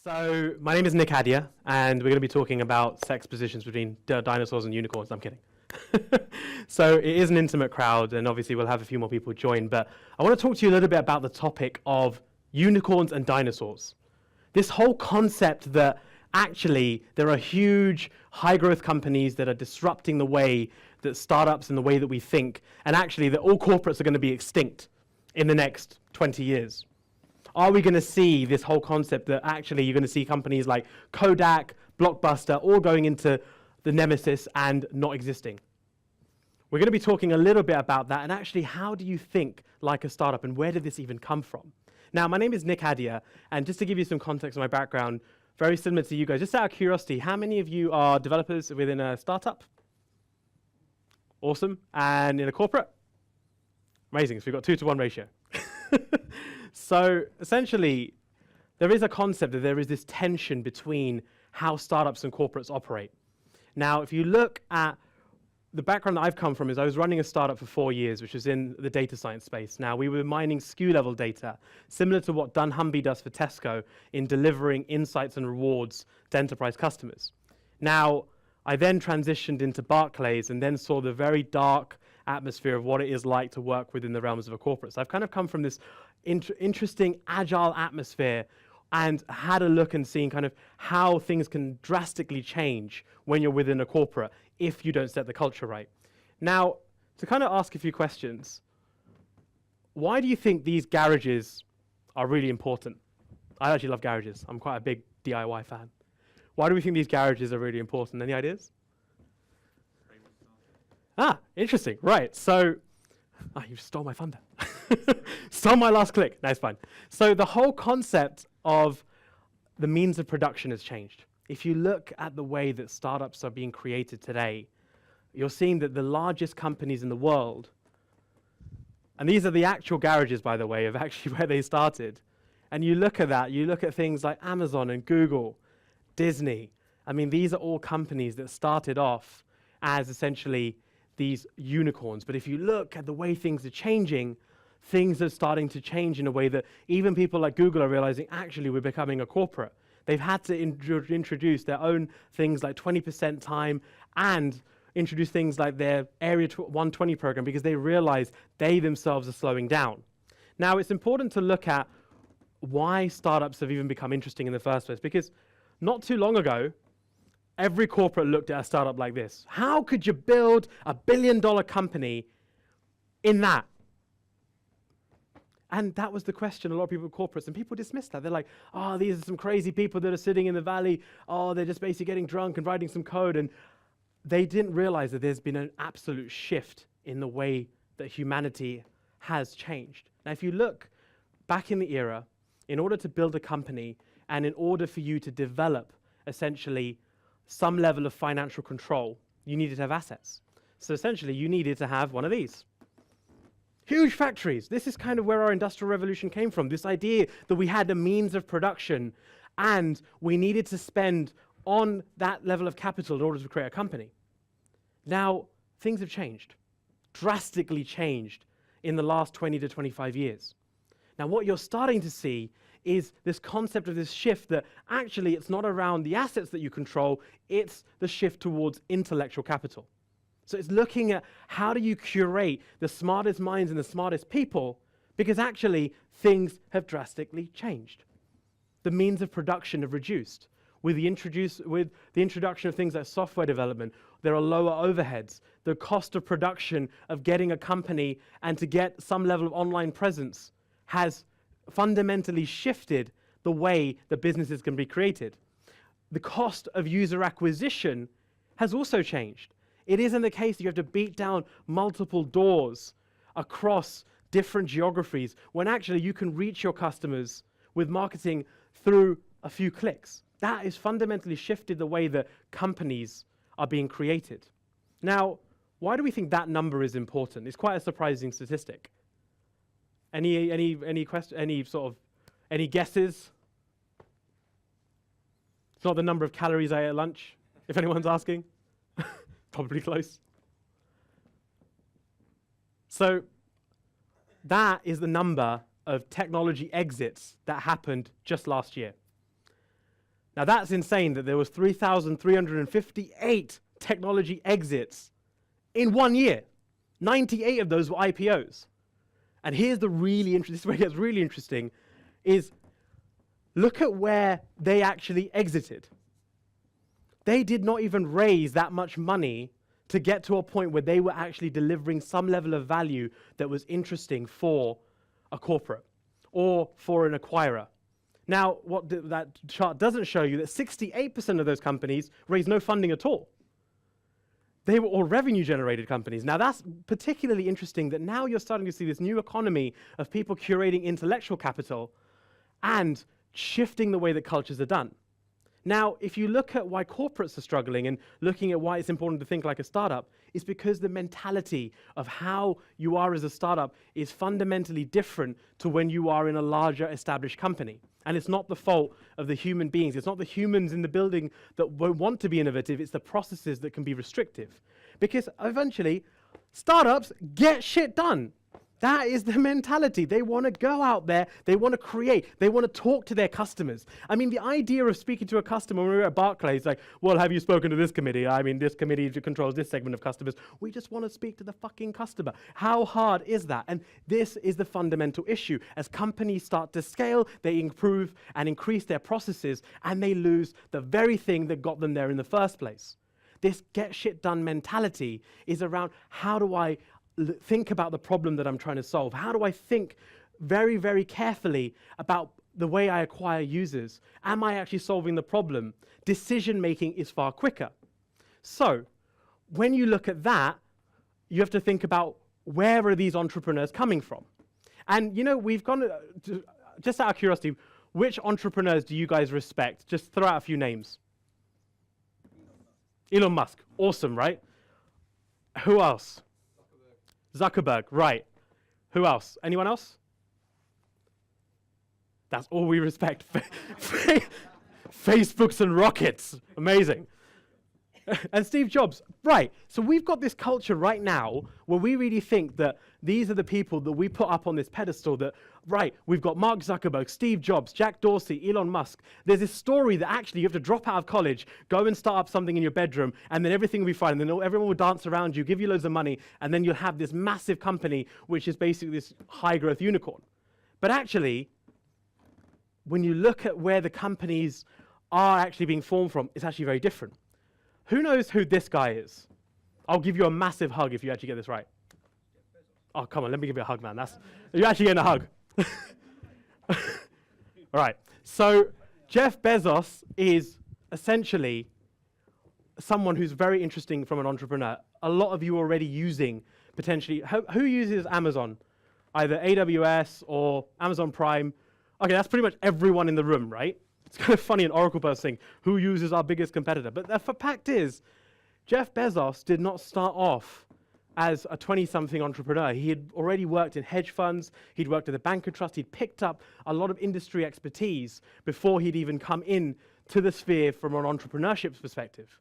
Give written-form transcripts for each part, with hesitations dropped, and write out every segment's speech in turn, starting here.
So my name is Nik Adhia, and we're going to be talking about sex positions between dinosaurs and unicorns. I'm kidding. So it is an intimate crowd, and obviously we'll have a few more people join, but I want to talk to you a little bit about the topic of unicorns and dinosaurs. This whole concept that actually there are huge high-growth companies that are disrupting the way that startups and the way that we think, and actually that all corporates are going to be extinct in the next 20 years. Are we going to see this whole concept that actually you're going to see companies like Kodak, Blockbuster, all going into the nemesis and not existing? We're going to be talking a little bit about that and actually how do you think like a startup and where did this even come from? Now, my name is Nik Adhia, and just to give you some context of my background, very similar to you guys, just out of curiosity, how many of you are developers within a startup? Awesome. And in a corporate? Amazing. So we've got 2-to-1 ratio. So essentially, there is a concept that there is this tension between how startups and corporates operate. Now, if you look at the background that I've come from is I was running a startup for 4 years, which was in the data science space. Now, we were mining SKU level data, similar to what dunnhumby does for Tesco in delivering insights and rewards to enterprise customers. Now, I then transitioned into Barclays and then saw the very dark atmosphere of what it is like to work within the realms of a corporate. So I've kind of come from this interesting agile atmosphere and had a look and seen kind of how things can drastically change when you're within a corporate if you don't set the culture right. Now, to kind of ask a few questions, why do you think these garages are really important? I actually love garages. I'm quite a big DIY fan. Why do we think these garages are really important? Any ideas? Ah, interesting. Right. So, you stole my thunder. Stole my last click. No, it's fine. So the whole concept of the means of production has changed. If you look at the way that startups are being created today, you're seeing that the largest companies in the world, and these are the actual garages, by the way, of actually where they started. And you look at that, you look at things like Amazon and Google, Disney. I mean, these are all companies that started off as essentially these unicorns. But if you look at the way things are changing, things are starting to change in a way that even people like Google are realizing, actually, we're becoming a corporate. They've had to introduce their own things like 20% time and introduce things like their Area 120 program because they realize they themselves are slowing down. Now, it's important to look at why startups have even become interesting in the first place, because not too long ago, every corporate looked at a startup like this. How could you build $1 billion company in that? And that was the question a lot of people corporates, and people dismissed that. They're like, oh, these are some crazy people that are sitting in the valley. Oh, they're just basically getting drunk and writing some code. And they didn't realize that there's been an absolute shift in the way that humanity has changed. Now, if you look back in the era, in order to build a company and in order for you to develop essentially some level of financial control, you needed to have assets. So essentially, you needed to have one of these. Huge factories. This is kind of where our industrial revolution came from. This idea that we had a means of production and we needed to spend on that level of capital in order to create a company. Now, things have changed, drastically changed in the last 20 to 25 years. Now, what you're starting to see is this concept of this shift that actually it's not around the assets that you control, it's the shift towards intellectual capital. So it's looking at how do you curate the smartest minds and the smartest people, because actually things have drastically changed. The means of production have reduced. With the introduction of things like software development, there are lower overheads. The cost of production of getting a company and to get some level of online presence has fundamentally shifted the way that businesses can be created. The cost of user acquisition has also changed. It isn't the case that you have to beat down multiple doors across different geographies when actually you can reach your customers with marketing through a few clicks. That has fundamentally shifted the way that companies are being created. Now, why do we think that number is important? It's quite a surprising statistic. Any guesses? It's not the number of calories I ate at lunch, if anyone's asking. Probably close. So that is the number of technology exits that happened just last year. Now that's insane that there was 3,358 technology exits in 1 year. 98 of those were IPOs. And here's the really interesting, this is where it gets really interesting, is look at where they actually exited. They did not even raise that much money to get to a point where they were actually delivering some level of value that was interesting for a corporate or for an acquirer. Now, what that chart doesn't show you that 68% of those companies raised no funding at all. They were all revenue-generated companies. Now, that's particularly interesting that now you're starting to see this new economy of people curating intellectual capital and shifting the way that cultures are done. Now, if you look at why corporates are struggling and looking at why it's important to think like a startup, it's because the mentality of how you are as a startup is fundamentally different to when you are in a larger established company. And it's not the fault of the human beings. It's not the humans in the building that won't want to be innovative. It's the processes that can be restrictive. Because eventually, startups get shit done. That is the mentality. They want to go out there, they want to create, they want to talk to their customers. I mean, the idea of speaking to a customer when we were at Barclays, like, well, have you spoken to this committee? I mean, this committee controls this segment of customers. We just want to speak to the fucking customer. How hard is that? And this is the fundamental issue. As companies start to scale, they improve and increase their processes, and they lose the very thing that got them there in the first place. This get shit done mentality is around how do I think about the problem that I'm trying to solve? How do I think very, very carefully about the way I acquire users? Am I actually solving the problem? Decision making is far quicker. So when you look at that, you have to think about where are these entrepreneurs coming from? And you know, we've gone, just out of curiosity, which entrepreneurs do you guys respect? Just throw out a few names. Elon Musk, awesome, right? Who else? Zuckerberg, right. Who else? Anyone else? That's all we respect. Facebooks and rockets, amazing. And Steve Jobs, right. So we've got this culture right now where we really think that these are the people that we put up on this pedestal that, right, we've got Mark Zuckerberg, Steve Jobs, Jack Dorsey, Elon Musk. There's this story that actually you have to drop out of college, go and start up something in your bedroom, and then everything will be fine. And then everyone will dance around you, give you loads of money, and then you'll have this massive company, which is basically this high-growth unicorn. But actually, when you look at where the companies are actually being formed from, it's actually very different. Who knows who this guy is? I'll give you a massive hug if you actually get this right. Oh, come on, let me give you a hug, man. You're actually getting a hug. All right, so Jeff Bezos is essentially someone who's very interesting from an entrepreneur. A lot of you are already using, potentially, who uses Amazon? Either AWS or Amazon Prime. Okay, that's pretty much everyone in the room, right? It's kind of funny, an Oracle person saying, who uses our biggest competitor? But the fact is, Jeff Bezos did not start off as a 20-something entrepreneur. He had already worked in hedge funds, he'd worked at a bank and trust, he'd picked up a lot of industry expertise before he'd even come in to the sphere from an entrepreneurship perspective.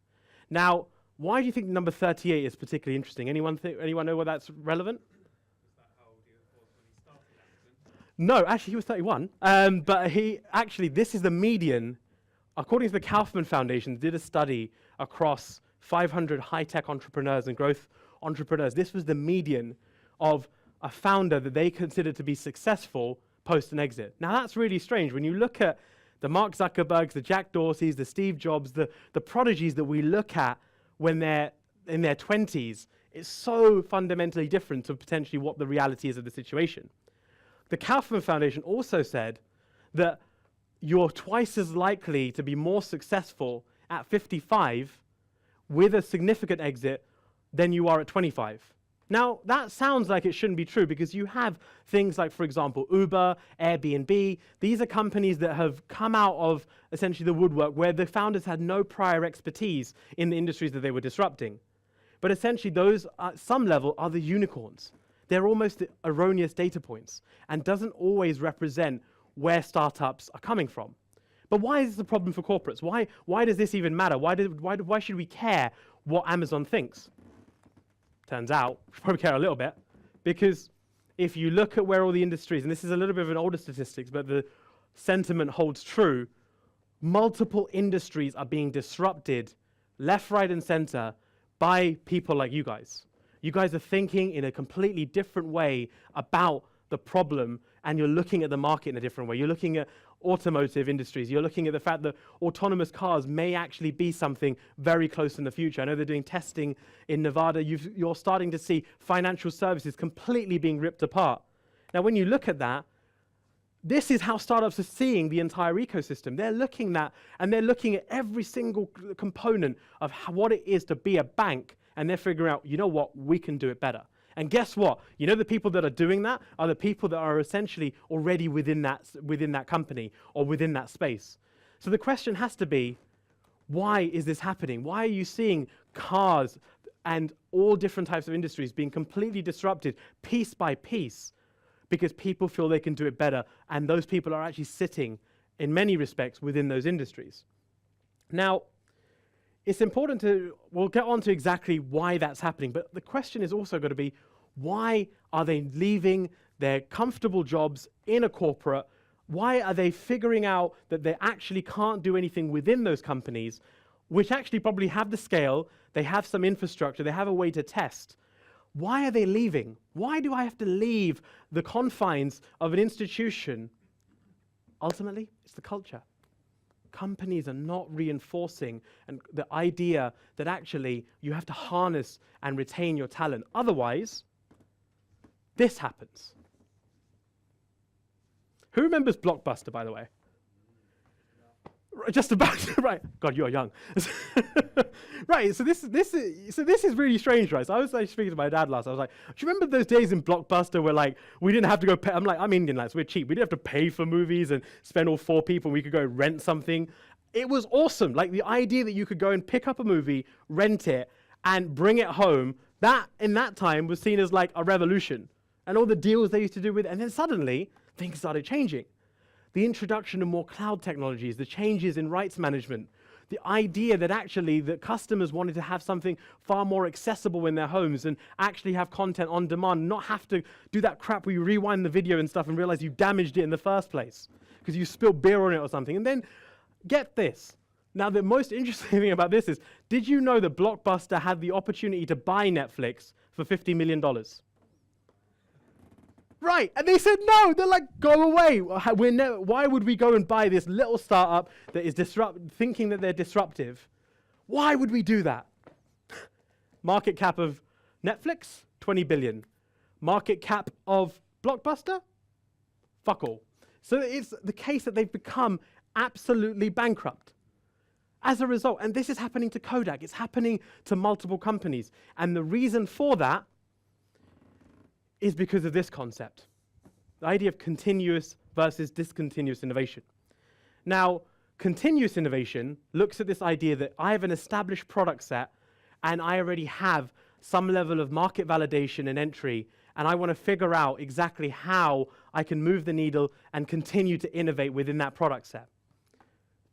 Now, why do you think number 38 is particularly interesting? Anyone know why that's relevant? No, actually he was 31, but this is the median. According to the Kaufman Foundation, did a study across 500 high-tech entrepreneurs and growth entrepreneurs. This was the median of a founder that they considered to be successful post an exit. Now that's really strange. When you look at the Mark Zuckerbergs, the Jack Dorseys, the Steve Jobs, the prodigies that we look at when they're in their 20s, it's so fundamentally different to potentially what the reality is of the situation. The Kaufman Foundation also said that you're twice as likely to be more successful at 55 with a significant exit than you are at 25. Now, that sounds like it shouldn't be true because you have things like, for example, Uber, Airbnb. These are companies that have come out of essentially the woodwork where the founders had no prior expertise in the industries that they were disrupting. But essentially, those at some level are the unicorns. They're almost erroneous data points and doesn't always represent where startups are coming from. But why is this a problem for corporates? Why does this even matter? Why should we care what Amazon thinks? Turns out, we probably care a little bit, because if you look at where all the industries, and this is a little bit of an older statistics, but the sentiment holds true, multiple industries are being disrupted left, right, and center by people like you guys. You guys are thinking in a completely different way about the problem, and you're looking at the market in a different way. You're looking at automotive industries. You're looking at the fact that autonomous cars may actually be something very close in the future. I know they're doing testing in Nevada. You're starting to see financial services completely being ripped apart. Now, when you look at that, this is how startups are seeing the entire ecosystem. They're looking at, and they're looking at every single component of what it is to be a bank, and they're figuring out, you know what, we can do it better. And guess what? You know, the people that are doing that are the people that are essentially already within that company or within that space. So the question has to be, why is this happening? Why are you seeing cars and all different types of industries being completely disrupted piece by piece? Because people feel they can do it better, and those people are actually sitting, in many respects, within those industries. Now, it's important we'll get on to exactly why that's happening, but the question is also going to be, why are they leaving their comfortable jobs in a corporate? Why are they figuring out that they actually can't do anything within those companies, which actually probably have the scale, they have some infrastructure, they have a way to test? Why are they leaving? Why do I have to leave the confines of an institution? Ultimately, it's the culture. Companies are not reinforcing and the idea that actually you have to harness and retain your talent. Otherwise, this happens. Who remembers Blockbuster, by the way? Just about, right. God, you are young. Right, so this is really strange, right? So I was like speaking to my dad last. I was like, do you remember those days in Blockbuster where like we didn't have to go pay? I'm Indian, lads, we're cheap. We didn't have to pay for movies and spend all 4 people. We could go rent something. It was awesome. Like the idea that you could go and pick up a movie, rent it, and bring it home. That in that time was seen as like a revolution, and all the deals they used to do with it. And then suddenly things started changing. The introduction of more cloud technologies, the changes in rights management, the idea that actually the customers wanted to have something far more accessible in their homes and actually have content on demand, not have to do that crap where you rewind the video and stuff and realize you damaged it in the first place because you spilled beer on it or something. And then get this. Now, the most interesting thing about this is, did you know that Blockbuster had the opportunity to buy Netflix for $50 million? Right, and they said no. They're like, go away. Why would we go and buy this little startup that is thinking that they're disruptive? Why would we do that? Market cap of Netflix, 20 billion. Market cap of Blockbuster, fuck all. So it's the case that they've become absolutely bankrupt as a result. And this is happening to Kodak. It's happening to multiple companies. And the reason for that is because of this concept, the idea of continuous versus discontinuous innovation. Now, continuous innovation looks at this idea that I have an established product set and I already have some level of market validation and entry, and I want to figure out exactly how I can move the needle and continue to innovate within that product set.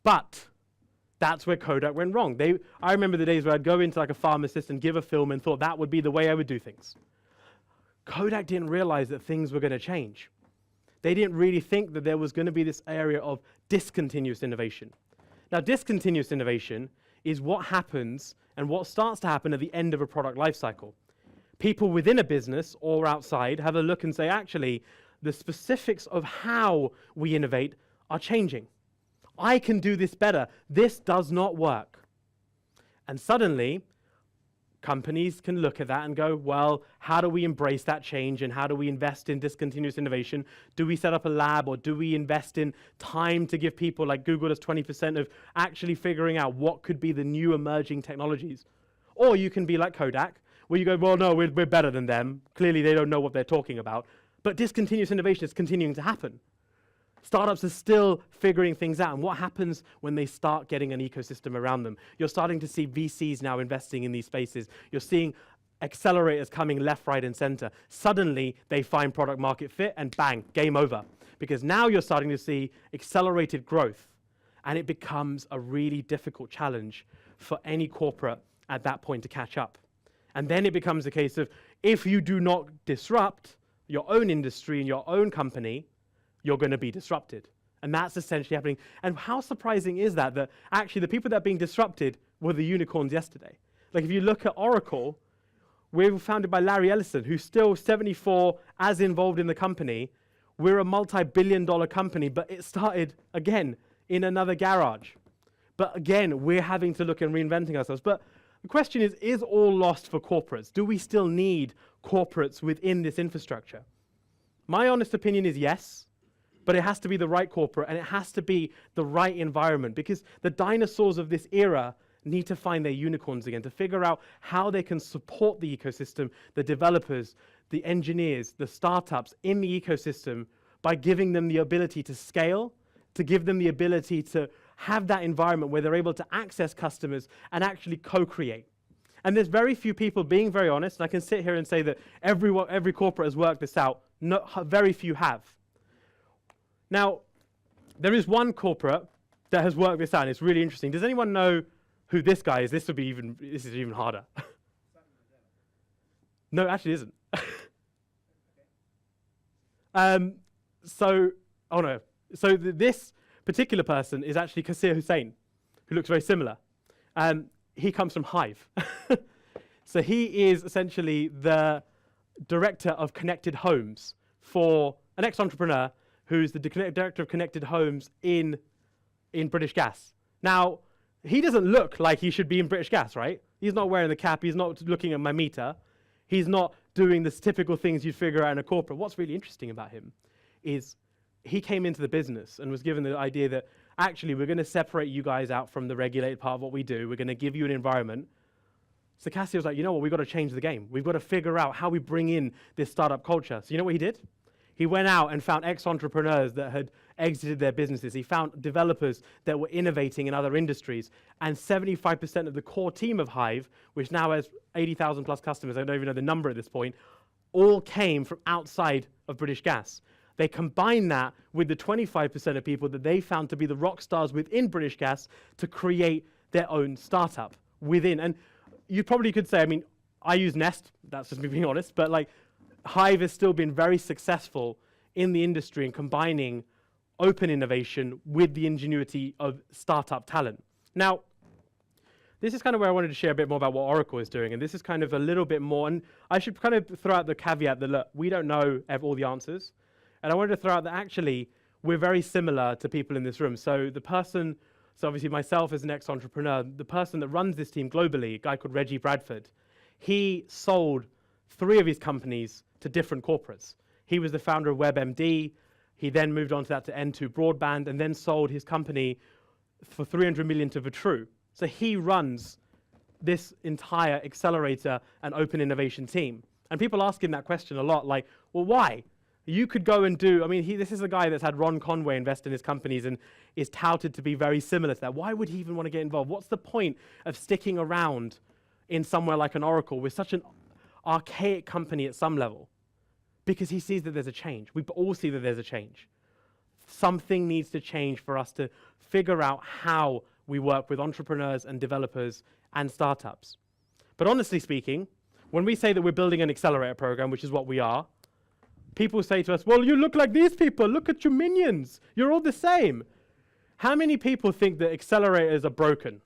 But that's where Kodak went wrong. I remember the days where I'd go into like a pharmacist and give a film and thought that would be the way I would do things. Kodak didn't realize that things were going to change. They didn't really think that there was going to be this area of discontinuous innovation. Now, discontinuous innovation is what happens and what starts to happen at the end of a product lifecycle. People within a business or outside have a look and say, actually, the specifics of how we innovate are changing. I can do this better. This does not work. And suddenly, companies can look at that and go, well, how do we embrace that change and how do we invest in discontinuous innovation? Do we set up a lab or do we invest in time to give people, like Google does 20% of actually figuring out what could be the new emerging technologies? Or you can be like Kodak, where you go, well, no, we're better than them. Clearly, they don't know what they're talking about. But discontinuous innovation is continuing to happen. Startups are still figuring things out. And what happens when they start getting an ecosystem around them? You're starting to see VCs now investing in these spaces. You're seeing accelerators coming left, right, and center. Suddenly, they find product market fit and bang, game over. Because now you're starting to see accelerated growth. And it becomes a really difficult challenge for any corporate at that point to catch up. And then it becomes a case of, if you do not disrupt your own industry and your own company, you're going to be disrupted. And that's essentially happening. And how surprising is that, that actually the people that are being disrupted were the unicorns yesterday? Like if you look at Oracle, we were founded by Larry Ellison, who's still 74, as involved in the company. We're a multi-billion-dollar company, but it started, again, in another garage. But again, we're having to look and reinventing ourselves. But the question is all lost for corporates? Do we still need corporates within this infrastructure? My honest opinion is yes, but it has to be the right corporate and it has to be the right environment, because the dinosaurs of this era need to find their unicorns again, to figure out how they can support the ecosystem, the developers, the engineers, the startups in the ecosystem, by giving them the ability to scale, to give them the ability to have that environment where they're able to access customers and actually co-create. And there's very few people, being very honest, and I can sit here and say that every corporate has worked this out. No, very few have. Now, there is one corporate that has worked this out, and it's really interesting. Does anyone know who this guy is? This is even harder. No, actually it isn't. So this particular person is actually Kasir Hussain, who looks very similar. He comes from Hive. So he is essentially the director of connected homes for an ex-entrepreneur who's the director of connected homes in British Gas. Now, he doesn't look like he should be in British Gas, right? He's not wearing the cap. He's not looking at my meter. He's not doing the typical things you'd figure out in a corporate. What's really interesting about him is he came into the business and was given the idea that actually we're going to separate you guys out from the regulated part of what we do. We're going to give you an environment. So Cassie was like, you know what, we've got to change the game. We've got to figure out how we bring in this startup culture. So you know what he did? He went out and found ex-entrepreneurs that had exited their businesses. He found developers that were innovating in other industries. And 75% of the core team of Hive, which now has 80,000 plus customers, I don't even know the number at this point, all came from outside of British Gas. They combined that with the 25% of people that they found to be the rock stars within British Gas to create their own startup within. And you probably could say, I mean, I use Nest, that's just me being honest, but like Hive has still been very successful in the industry in combining open innovation with the ingenuity of startup talent. Now, this is kind of where I wanted to share a bit more about what Oracle is doing, and this is kind of a little bit more, and I should kind of throw out the caveat that, look, we don't know all the answers, and I wanted to throw out that actually we're very similar to people in this room. So obviously myself as an ex-entrepreneur, the person that runs this team globally, a guy called Reggie Bradford, he sold 3 of his companies to different corporates. He was the founder of WebMD. He then moved on to that to N2 Broadband and then sold his company for $300 million to Vitru. So he runs this entire accelerator and open innovation team. And people ask him that question a lot, like, well, why? You could go and do, I mean, this is a guy that's had Ron Conway invest in his companies and is touted to be very similar to that. Why would he even want to get involved? What's the point of sticking around in somewhere like an Oracle with such an archaic company at some level? Because he sees that there's a change. We all see that there's a change. Something needs to change for us to figure out how we work with entrepreneurs and developers and startups. But honestly speaking, when we say that we're building an accelerator program, which is what we are, people say to us, well, you look like these people. Look at your minions. You're all the same. How many people think that accelerators are broken?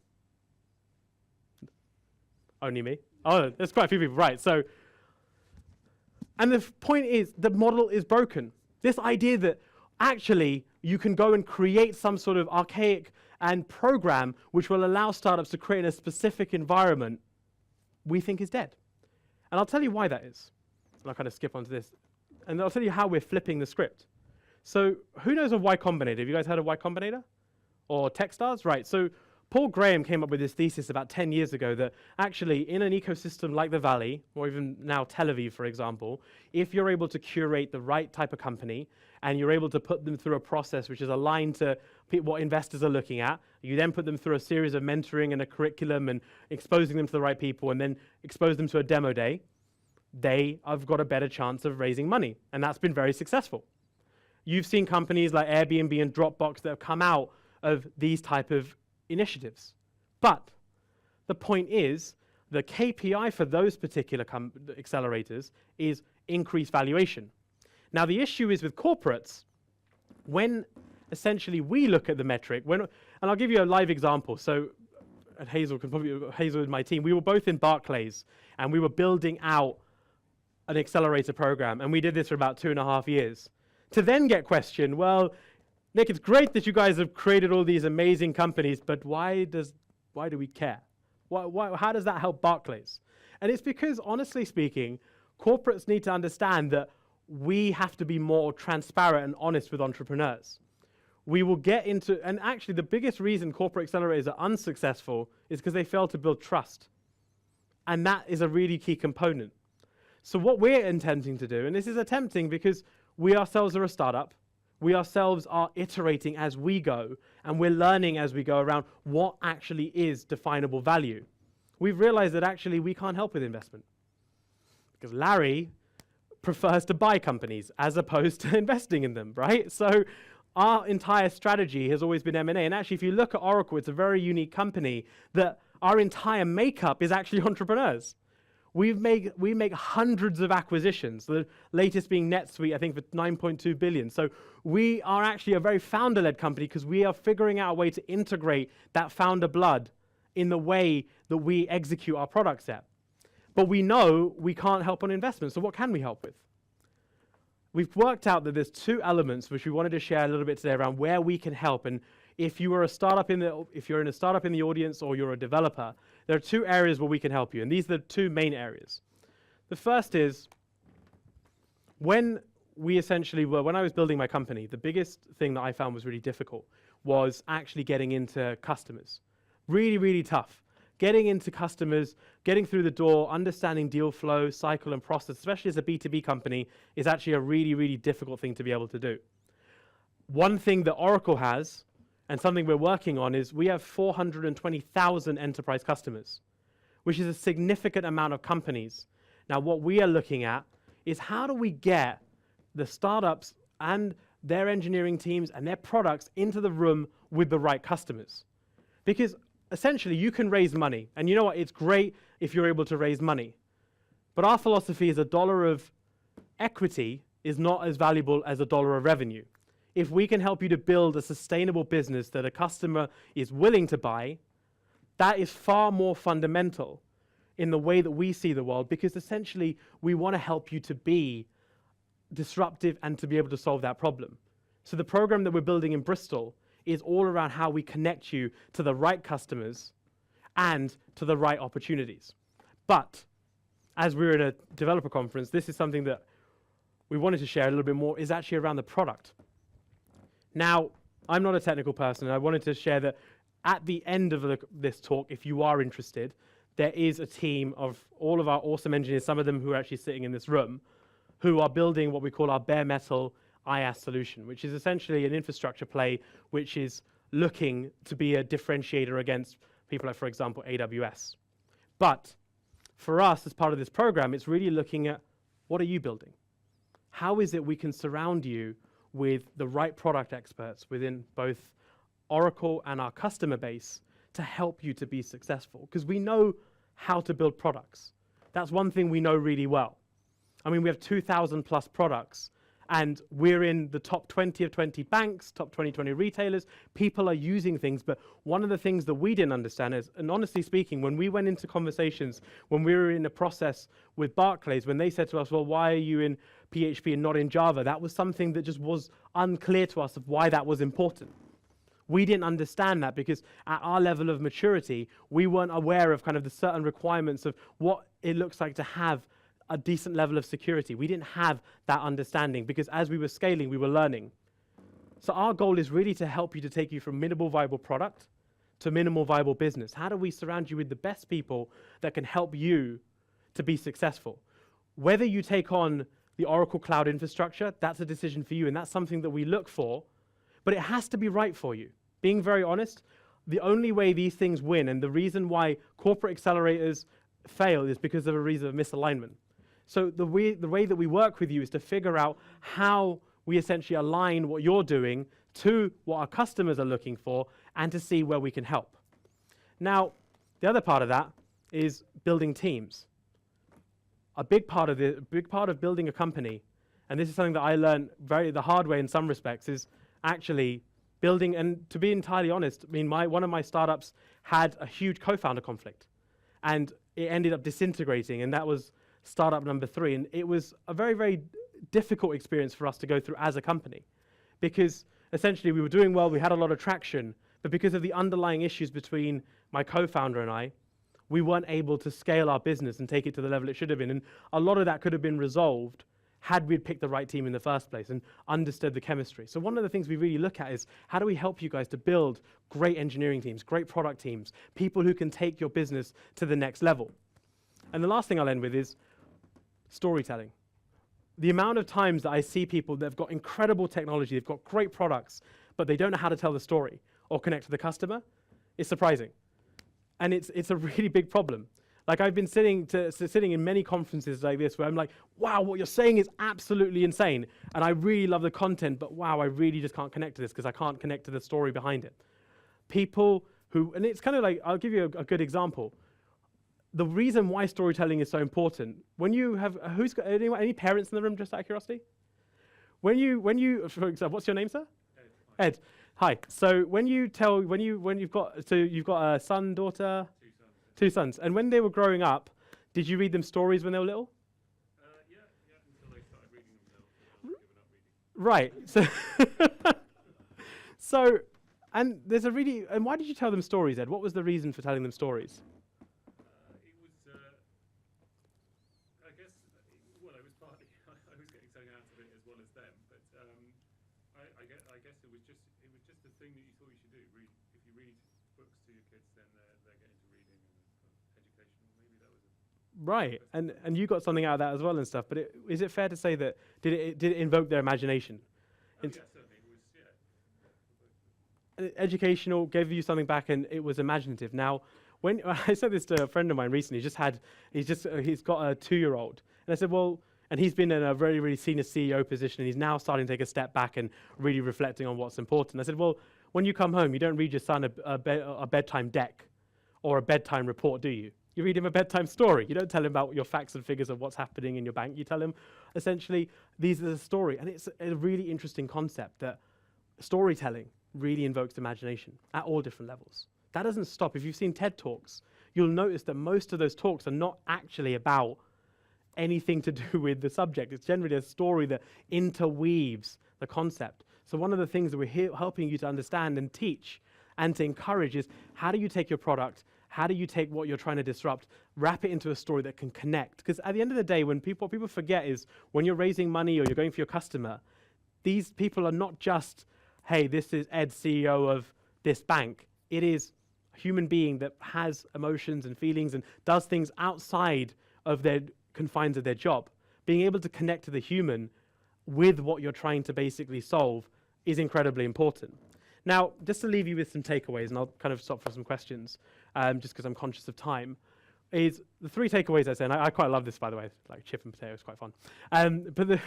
Only me. Oh, there's quite a few people, right. So, and the point is, the model is broken. This idea that actually you can go and create some sort of archaic and program which will allow startups to create a specific environment, we think is dead. And I'll tell you why that is. And I'll kind of skip onto this. And I'll tell you how we're flipping the script. So who knows of Y Combinator? Have you guys heard of Y Combinator? Or Techstars? Right, so Paul Graham came up with this thesis about 10 years ago that actually in an ecosystem like the Valley, or even now Tel Aviv, for example, if you're able to curate the right type of company and you're able to put them through a process which is aligned to what investors are looking at, you then put them through a series of mentoring and a curriculum and exposing them to the right people and then expose them to a demo day, they have got a better chance of raising money. And that's been very successful. You've seen companies like Airbnb and Dropbox that have come out of these type of initiatives. But the point is, the KPI for those particular accelerators is increased valuation. Now, the issue is with corporates, when essentially we look at the metric, and I'll give you a live example. So, and Hazel and my team, we were both in Barclays, and we were building out an accelerator program, and we did this for about 2.5 years. To then get questioned, well, Nick, it's great that you guys have created all these amazing companies, but why do we care? How does that help Barclays? And it's because, honestly speaking, corporates need to understand that we have to be more transparent and honest with entrepreneurs. We will get into, and actually the biggest reason corporate accelerators are unsuccessful is because they fail to build trust. And that is a really key component. So what we're intending to do, and this is attempting because we ourselves are a startup, we ourselves are iterating as we go, and we're learning as we go around what actually is definable value. We've realized that actually we can't help with investment because Larry prefers to buy companies as opposed to investing in them, right? So our entire strategy has always been M&A. And actually, if you look at Oracle, it's a very unique company that our entire makeup is actually entrepreneurs. We make hundreds of acquisitions, the latest being NetSuite, I think, for 9.2 billion. So we are actually a very founder-led company because we are figuring out a way to integrate that founder blood in the way that we execute our product set. But we know we can't help on investment, so what can we help with? We've worked out that there's 2 elements which we wanted to share a little bit today around where we can help. And if you're in a startup in the audience or you're a developer, there are 2 areas where we can help you. And these are the 2 main areas. The first is when I was building my company, the biggest thing that I found was really difficult was actually getting into customers. Really, really tough. Getting into customers, getting through the door, understanding deal flow, cycle, and process, especially as a B2B company, is actually a really, really difficult thing to be able to do. One thing that Oracle has, and something we're working on, is we have 420,000 enterprise customers, which is a significant amount of companies. Now, what we are looking at is how do we get the startups and their engineering teams and their products into the room with the right customers? Because essentially, you can raise money. And you know what? It's great if you're able to raise money. But our philosophy is $1 of equity is not as valuable as $1 of revenue. If we can help you to build a sustainable business that a customer is willing to buy, that is far more fundamental in the way that we see the world, because essentially, we want to help you to be disruptive and to be able to solve that problem. So the program that we're building in Bristol is all around how we connect you to the right customers and to the right opportunities. But as we're in a developer conference, this is something that we wanted to share a little bit more, is actually around the product. Now, I'm not a technical person, and I wanted to share that at the end of this talk, if you are interested, there is a team of all of our awesome engineers, some of them who are actually sitting in this room, who are building what we call our bare metal IaaS solution, which is essentially an infrastructure play which is looking to be a differentiator against people like, for example, AWS. But for us, as part of this program, it's really looking at what are you building? How is it we can surround you with the right product experts within both Oracle and our customer base to help you to be successful? Because we know how to build products. That's one thing we know really well. I mean, we have 2,000 plus products, and we're in the top 20 of 20 banks, top 20 retailers. People are using things, but one of the things that we didn't understand is, and honestly speaking, when we went into conversations, when we were in a process with Barclays, when they said to us, well, why are you in PHP and not in Java? That was something that just was unclear to us of why that was important. We didn't understand that because at our level of maturity, we weren't aware of kind of the certain requirements of what it looks like to have a decent level of security. We didn't have that understanding because as we were scaling, we were learning. So our goal is really to help you to take you from minimal viable product to minimal viable business. How do we surround you with the best people that can help you to be successful? Whether you take on the Oracle Cloud infrastructure, that's a decision for you, and that's something that we look for, but it has to be right for you. Being very honest, the only way these things win, and the reason why corporate accelerators fail, is because of a reason of misalignment. So the way that we work with you is to figure out how we essentially align what you're doing to what our customers are looking for and to see where we can help. Now, the other part of that is building teams. A big part of building a company, and this is something that I learned the hard way in some respects, is actually building, and to be entirely honest, I mean, one of my startups had a huge co-founder conflict, and it ended up disintegrating, and that was startup number 3. And it was a very, very difficult experience for us to go through as a company, because essentially we were doing well, we had a lot of traction, but because of the underlying issues between my co-founder and I, we weren't able to scale our business and take it to the level it should have been. And a lot of that could have been resolved had we picked the right team in the first place and understood the chemistry. So one of the things we really look at is, how do we help you guys to build great engineering teams, great product teams, people who can take your business to the next level? And the last thing I'll end with is storytelling. The amount of times that I see people that have got incredible technology, they've got great products, but they don't know how to tell the story or connect to the customer, is surprising. And it's a really big problem. Like, I've been sitting in many conferences like this where I'm like, wow, what you're saying is absolutely insane. And I really love the content, but wow, I really just can't connect to this because I can't connect to the story behind it. People who, and it's kind of like, I'll give you a good example. The reason why storytelling is so important, when you have, who's got, any parents in the room, just out of curiosity? When you, for example, what's your name, sir? Ed. Hi. So when you've got a son, daughter? Two sons. And when they were growing up, did you read them stories when they were little? Yeah, until they started reading themselves. Right. So, and there's a really, and why did you tell them stories, Ed? What was the reason for telling them stories? It was, I guess, well, it was partly, I was getting something out of it as well as them, but I guess it was just the thing that you thought you should do. Read. If you read books to your kids, then they're getting to reading and educational. Maybe that was Right, and you got something out of that as well and stuff. But is it fair to say that did it invoke their imagination? yeah, certainly it was. Yeah. Educational, gave you something back, and it was imaginative. Now, when I said this to a friend of mine recently, he's got a 2-year-old, and I said, well, and he's been in a very, really senior CEO position, and he's now starting to take a step back and really reflecting on what's important. I said, well, when you come home, you don't read your son a bedtime deck or a bedtime report, do you? You read him a bedtime story. You don't tell him about your facts and figures of what's happening in your bank. You tell him, essentially, these are the story. And it's a really interesting concept that storytelling really invokes imagination at all different levels. That doesn't stop. If you've seen TED Talks, you'll notice that most of those talks are not actually about anything to do with the subject. It's generally a story that interweaves the concept. So one of the things that we're helping you to understand and teach and to encourage is, how do you take your product, how do you take what you're trying to disrupt, wrap it into a story that can connect? Because at the end of the day, what people forget is, when you're raising money or you're going for your customer, these people are not just, hey, this is Ed, CEO of this bank. It is a human being that has emotions and feelings and does things outside of their confines of their job. Being able to connect to the human with what you're trying to basically solve is incredibly important. Now, just to leave you with some takeaways, and I'll kind of stop for some questions, just because I'm conscious of time, is the 3 takeaways I say, and I quite love this, by the way, like chip and potato is quite fun. But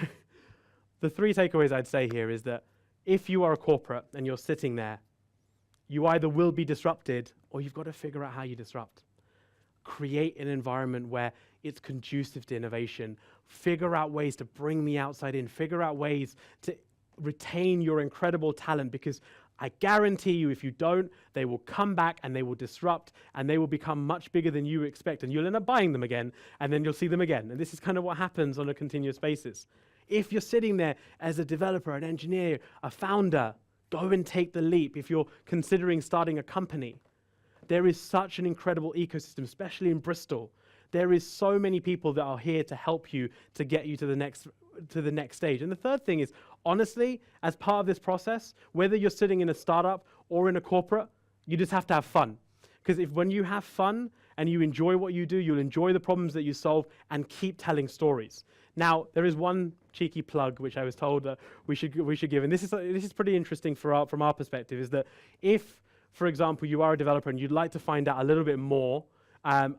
the 3 takeaways I'd say here is that if you are a corporate and you're sitting there, you either will be disrupted or you've got to figure out how you disrupt. Create an environment where it's conducive to innovation. Figure out ways to bring the outside in. Figure out ways to retain your incredible talent, because I guarantee you, if you don't, they will come back and they will disrupt and they will become much bigger than you expect, and you'll end up buying them again, and then you'll see them again. And this is kind of what happens on a continuous basis. If you're sitting there as a developer, an engineer, a founder, go and take the leap. If you're considering starting a company, there is such an incredible ecosystem, especially in Bristol. There is so many people that are here to help you to get you to the next stage. And the third thing is, honestly, as part of this process, whether you're sitting in a startup or in a corporate, you just have to have fun. Because when you have fun and you enjoy what you do, you'll enjoy the problems that you solve and keep telling stories. Now, there is one cheeky plug which I was told that we should give, and this is pretty interesting from our perspective, is that if, for example, you are a developer and you'd like to find out a little bit more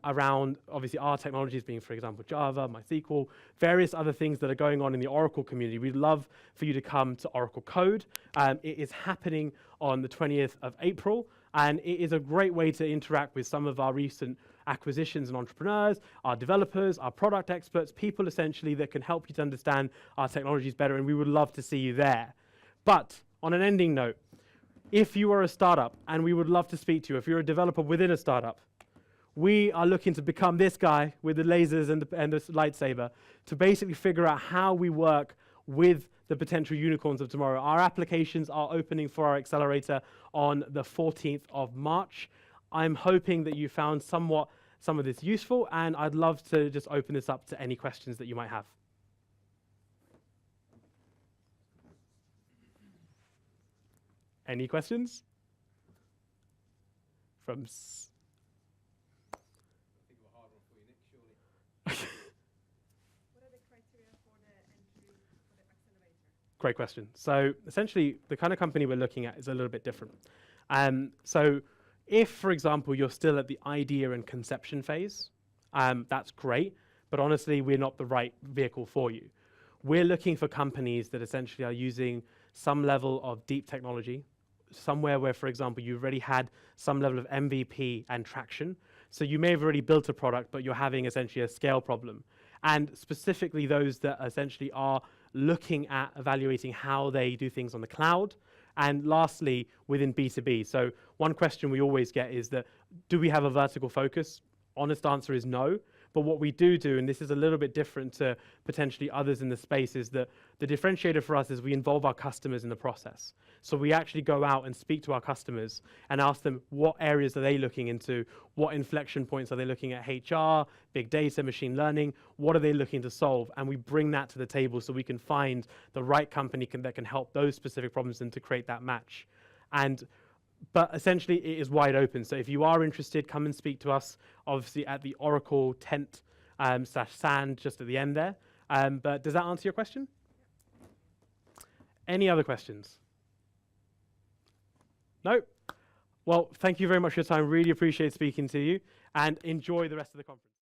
around, obviously, our technologies being, for example, Java, MySQL, various other things that are going on in the Oracle community, we'd love for you to come to Oracle Code. It is happening on the 20th of April, and it is a great way to interact with some of our recent acquisitions and entrepreneurs, our developers, our product experts, people essentially that can help you to understand our technologies better, and we would love to see you there. But on an ending note, if you are a startup, and we would love to speak to you, if you're a developer within a startup, we are looking to become this guy with the lasers and the lightsaber to basically figure out how we work with the potential unicorns of tomorrow. Our applications are opening for our accelerator on the 14th of March. I'm hoping that you found some of this useful, and I'd love to just open this up to any questions that you might have. Any questions? From What are the criteria for the entry for the accelerator? Great question. So essentially, the kind of company we're looking at is a little bit different. So if, for example, you're still at the idea and conception phase, that's great, but honestly, we're not the right vehicle for you. We're looking for companies that essentially are using some level of deep technology, somewhere where, for example, you've already had some level of MVP and traction. So you may have already built a product, but you're having essentially a scale problem. And specifically those that essentially are looking at evaluating how they do things on the cloud. And lastly, within B2B. So one question we always get is that, do we have a vertical focus? Honest answer is no. But what we do, and this is a little bit different to potentially others in the space, is that the differentiator for us is we involve our customers in the process. So we actually go out and speak to our customers and ask them what areas are they looking into, what inflection points are they looking at, HR, big data, machine learning, what are they looking to solve? And we bring that to the table so we can find the right company that can help those specific problems and to create that match. But essentially, it is wide open. So if you are interested, come and speak to us, obviously at the Oracle tent /sand just at the end there. But does that answer your question? Any other questions? No? Well, thank you very much for your time. Really appreciate speaking to you, and enjoy the rest of the conference.